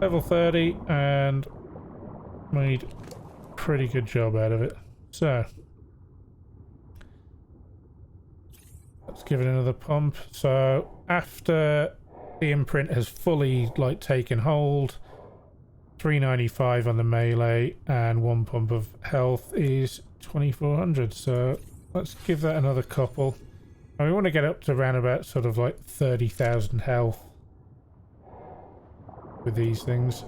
level 30 and made a pretty good job out of it. So let's give it another pump. So after the imprint has fully like taken hold, 395 on the melee and 1 pump of health is 2400. So let's give that another couple. And we want to get up to around about sort of like 30,000 health with these things.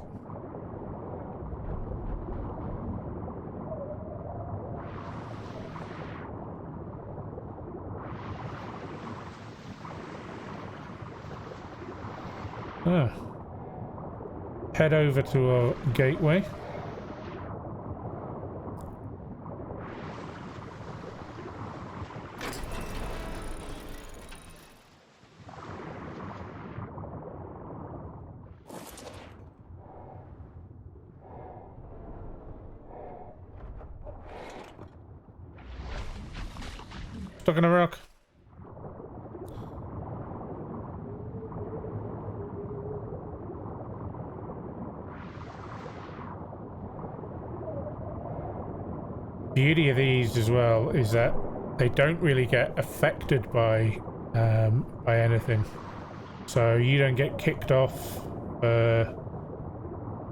Head over to our gateway. Stuck in a rock. Beauty of these as well is that they don't really get affected by anything, so you don't get kicked off you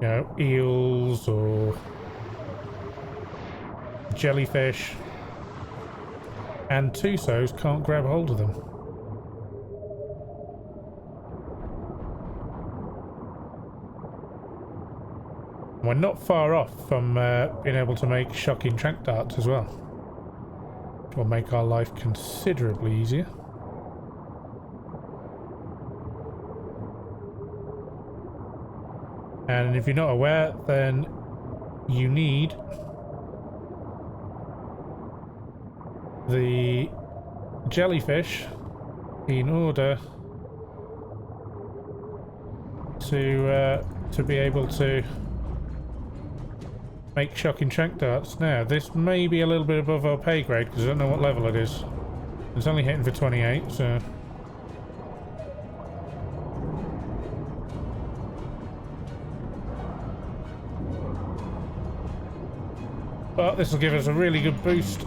know, eels or jellyfish, and Tusos can't grab hold of them. We're not far off from being able to make shocking track darts as well, which will make our life considerably easier. And if you're not aware, then you need the jellyfish in order to be able to make shocking track darts. Now, this may be a little bit above our pay grade because I don't know what level it is. It's only hitting for 28, so... but this will give us a really good boost.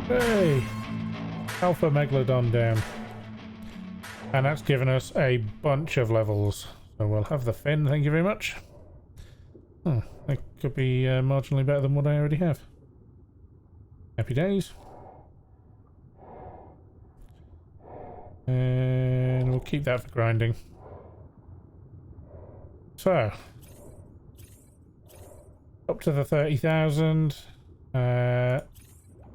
Hey! Alpha Megalodon down. And that's given us a bunch of levels. So we'll have the fin, thank you very much. Oh, that could be marginally better than what I already have. Happy days. And we'll keep that for grinding. So, up to the 30,000.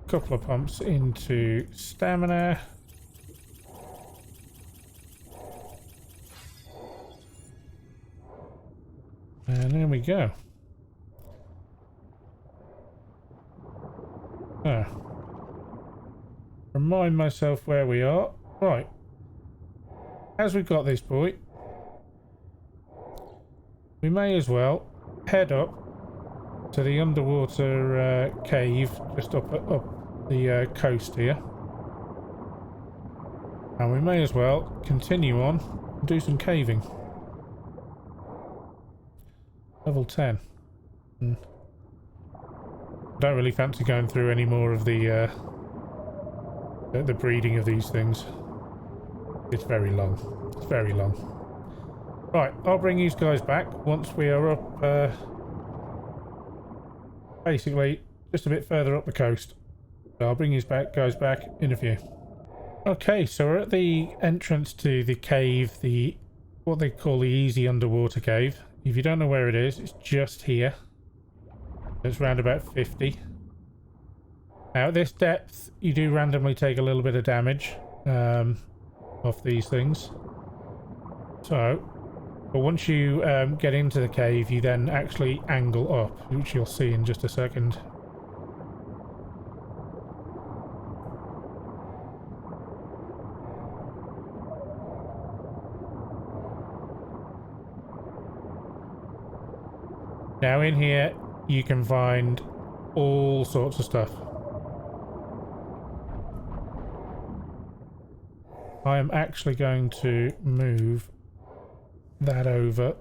Couple of pumps into stamina. And there we go. Remind myself where we are. Right. As we've got this boy, we may as well head up to the underwater cave just up the coast here. And we may as well continue on and do some caving. Level 10. Don't really fancy going through any more of the the breeding of these things. It's very long. It's very long. Right, I'll bring you guys back once we are up, basically just a bit further up the coast. So I'll bring you guys back in a few. Okay, so we're at the entrance to the cave, what they call the easy underwater cave. If you don't know where it is, it's just here. It's around about 50. Now at this depth, you do randomly take a little bit of damage off these things. So, but once you get into the cave, you then actually angle up, which you'll see in just a second. Now in here, you can find all sorts of stuff. I am actually going to move that over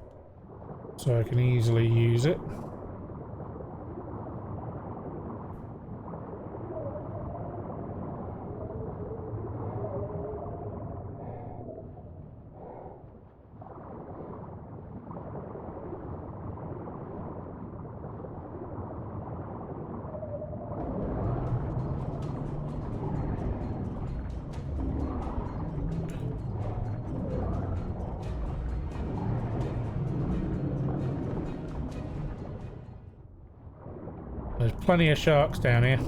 so I can easily use it. There's plenty of sharks down here.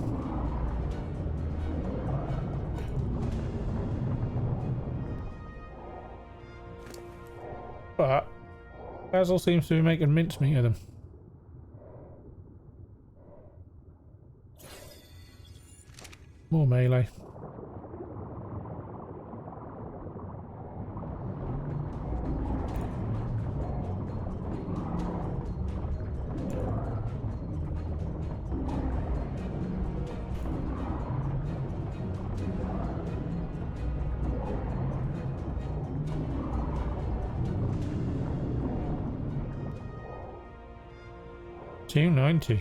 But Basil seems to be making mincemeat of them. More melee. $2.90.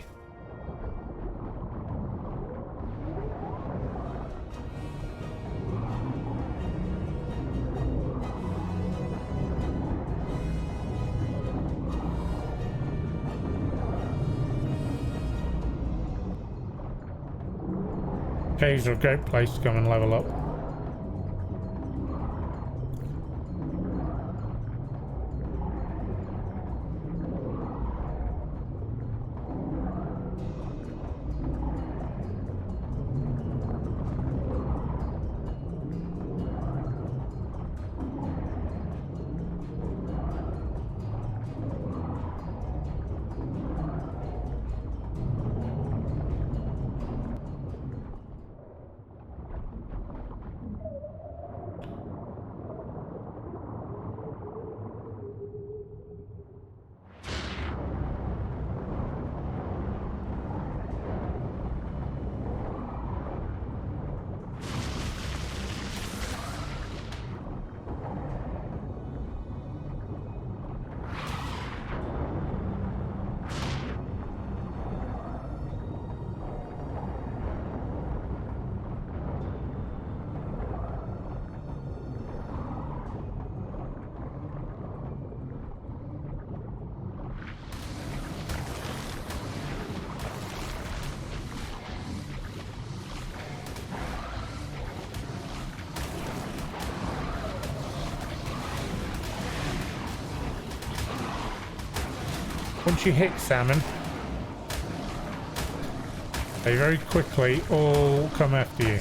Caves are a great place to come and level up. Once you hit salmon, they very quickly all come after you.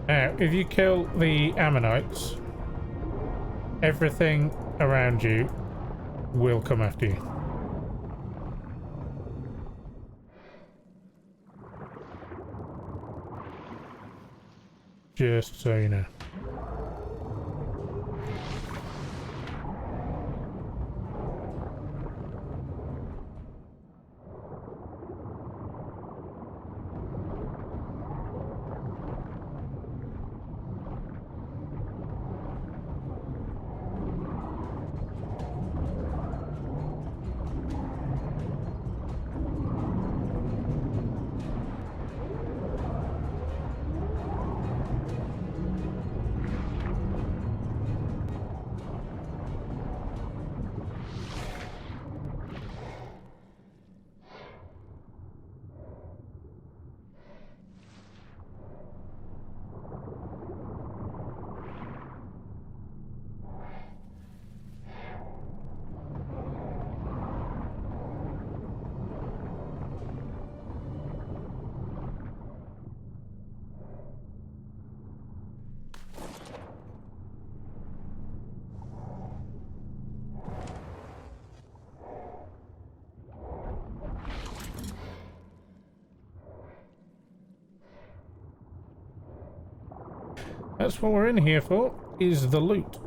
Now, if you kill the ammonites, everything around you will come after you. Just so you know. That's what we're in here for, is the loot.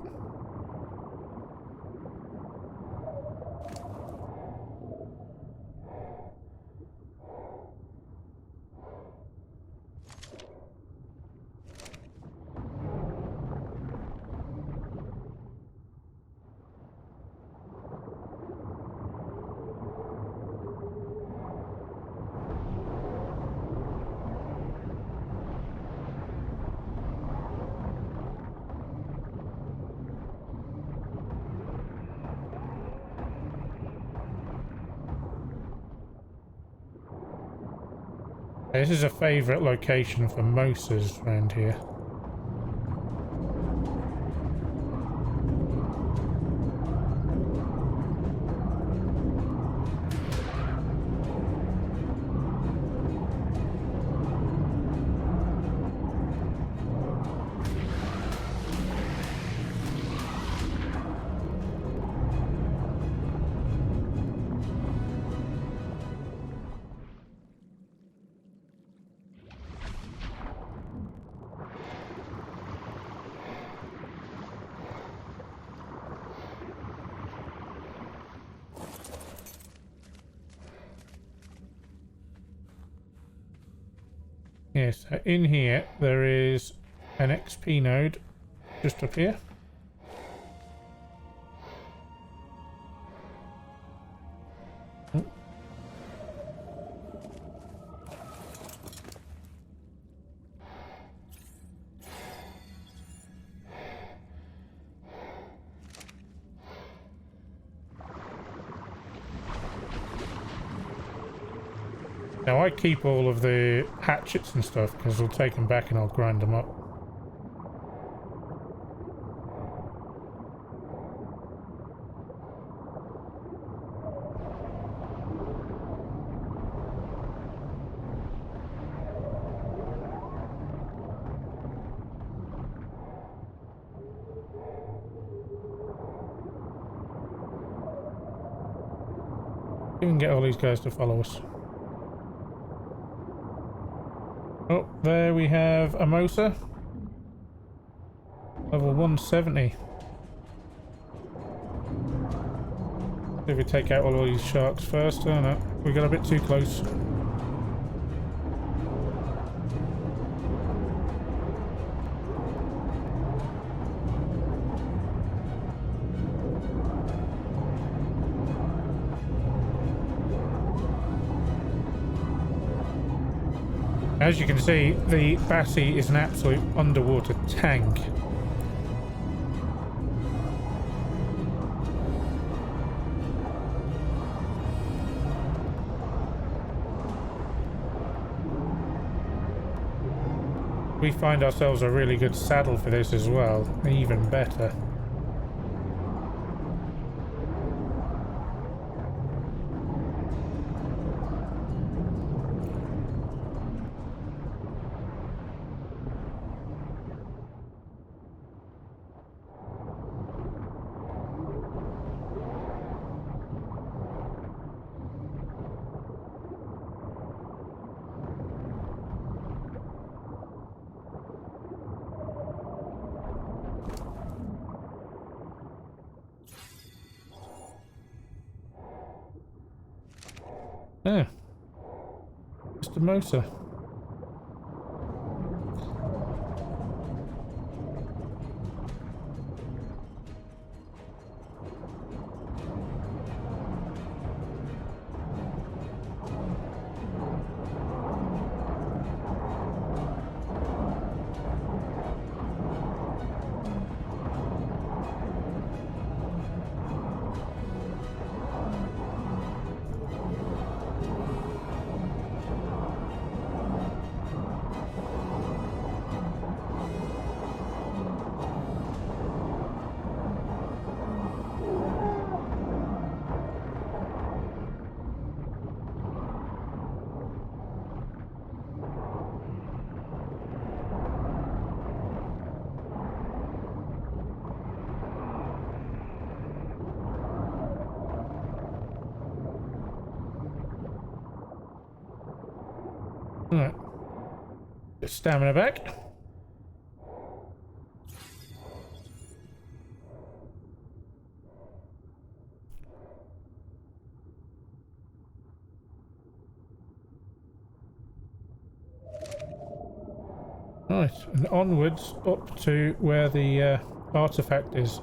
This is a favourite location for mosas around here. Yes, in here there is an XP node just up here. Oh. Now I keep all of the hatchets and stuff because we'll take them back and I'll grind them up. We can get all these guys to follow us. Oh, there we have a Mosa. Level 170. If we take out all of these sharks first, oh no, we got a bit too close. As you can see, the Basi is an absolute underwater tank. We find ourselves a really good saddle for this as well, even better. Oh. Mr. Motor. Alright. Get stamina back. Right, and onwards up to where the artifact is.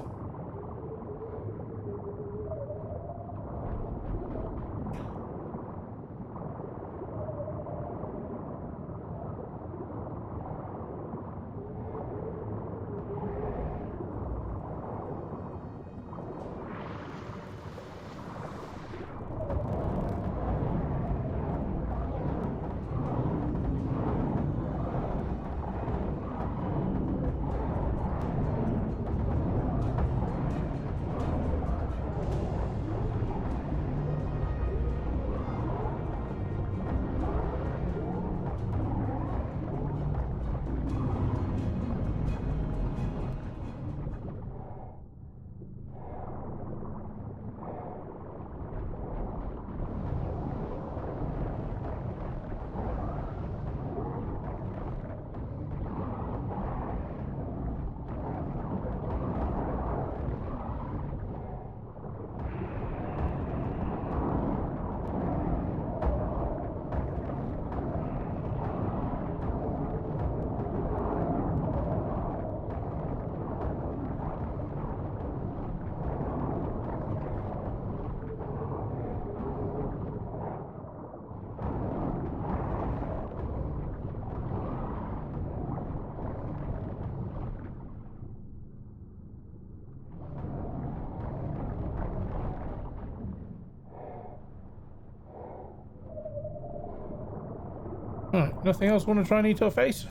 Right, nothing else want to try and eat our face?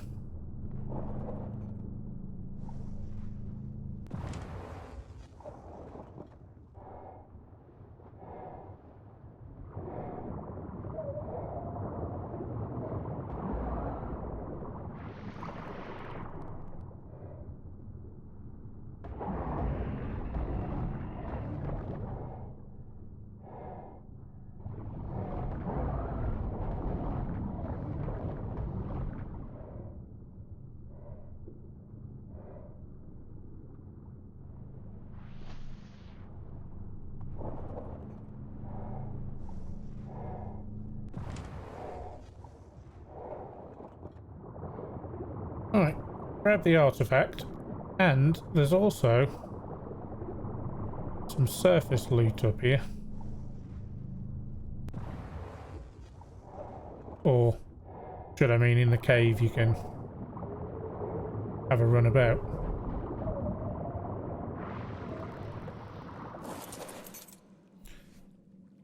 Alright, grab the artifact, and there's also some surface loot up here. Or, should I mean in the cave you can have a run about.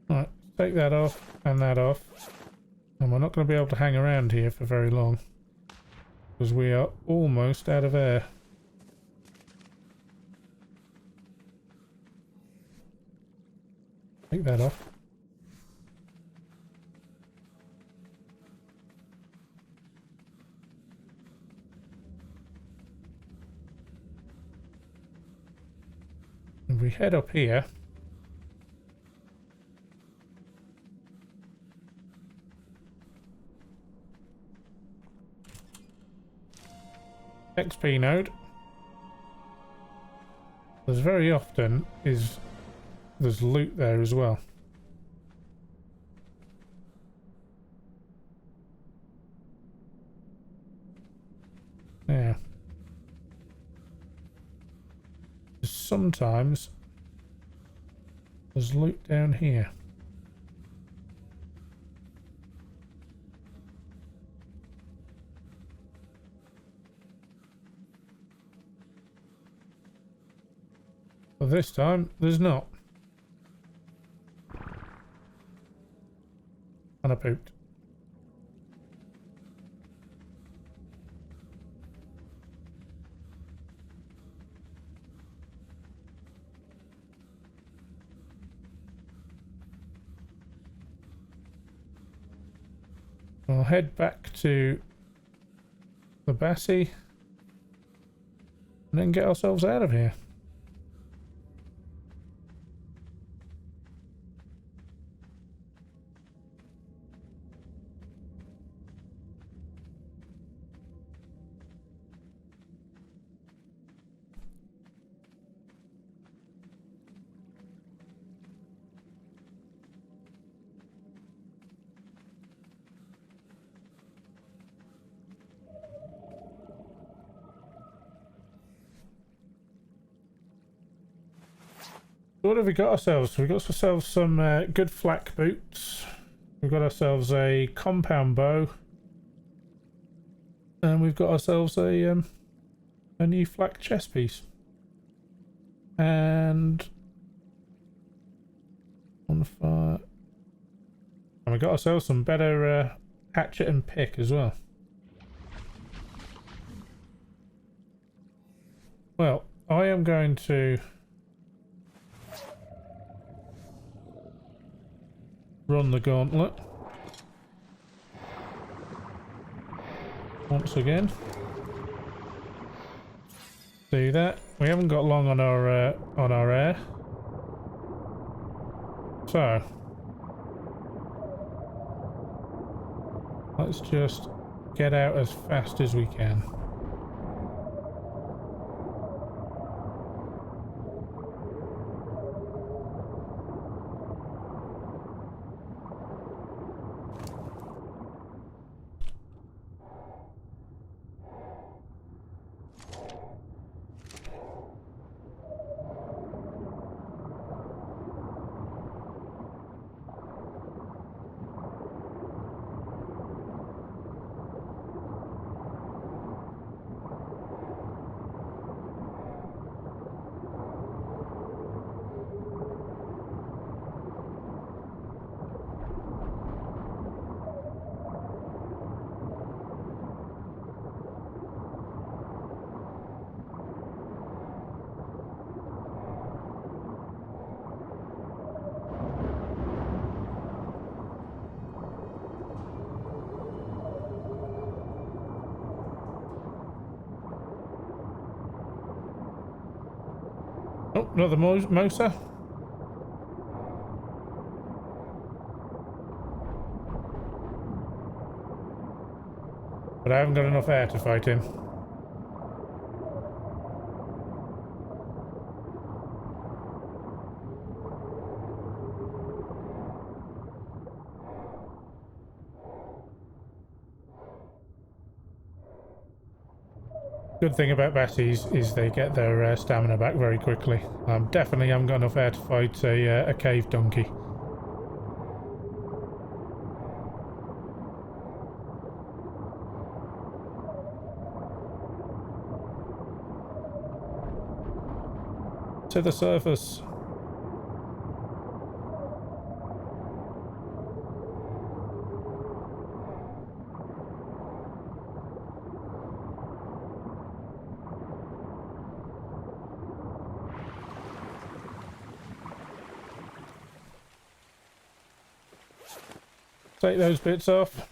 Alright, take that off and that off. And we're not going to be able to hang around here for very long, because we are almost out of air. Take that off. And we head up here. XP node. There's very often there's loot there as well. now. Sometimes there's loot down here. But this time there's not. And I pooped. I'll head back to the Basi and then get ourselves out of here. What have we got ourselves? We got ourselves some good flak boots. We've got ourselves a compound bow, and we've got ourselves a new flak chest piece. And on the fire, and we got ourselves some better hatchet and pick as well. Well, I am going to run the gauntlet once again. Do that. We haven't got long on our air, so let's just get out as fast as we can. Oh, another Mosa. But I haven't got enough air to fight him. Good thing about Basis is they get their stamina back very quickly. Definitely haven't got enough air to fight a cave donkey. To the surface. Take those bits off.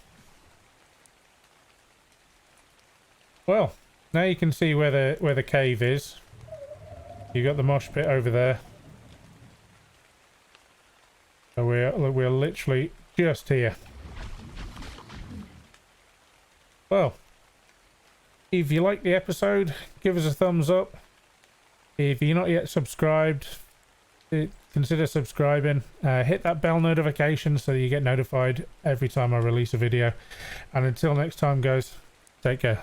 Well, now you can see where the cave is. You got the mosh pit over there. So we're literally just here. Well, if you like the episode, give us a thumbs up. If you're not yet subscribed, consider subscribing. Hit that bell notification so you get notified every time I release a video. And until next time, guys, take care.